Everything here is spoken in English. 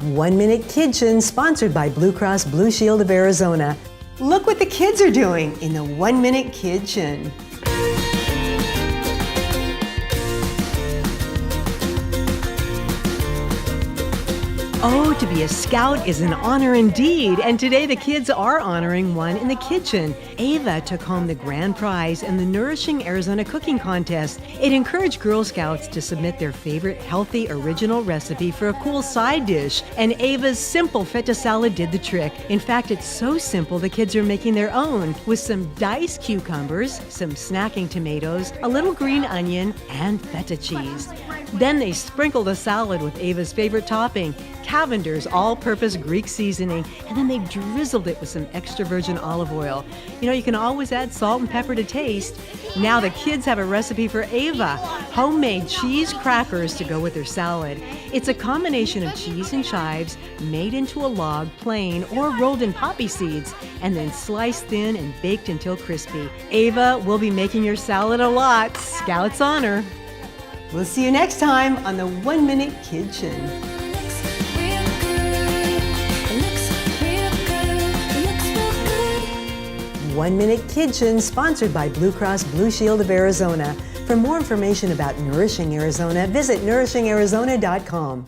1 Minute Kitchen, sponsored by Blue Cross Blue Shield of Arizona. Look what the kids are doing in the 1 Minute Kitchen. Oh, to be a scout is an honor indeed, and today the kids are honoring one in the kitchen. Ava took home the grand prize in the Nourishing Arizona Cooking Contest. It encouraged Girl Scouts to submit their favorite healthy original recipe for a cool side dish, and Ava's simple feta salad did the trick. In fact, it's so simple the kids are making their own, with some diced cucumbers, some snacking tomatoes, a little green onion, and feta cheese. Then they sprinkle the salad with Ava's favorite topping, Cavender's all-purpose Greek seasoning, and then they drizzled it with some extra virgin olive oil. You can always add salt and pepper to taste. Now the kids have a recipe for Ava, homemade cheese crackers to go with their salad. It's a combination of cheese and chives made into a log, plain or rolled in poppy seeds, and then sliced thin and baked until crispy. Ava will be making your salad a lot. Scouts honor. We'll see you next time on the 1 Minute Kitchen. 1 Minute Kitchen, sponsored by Blue Cross Blue Shield of Arizona. For more information about Nourishing Arizona, visit nourishingarizona.com.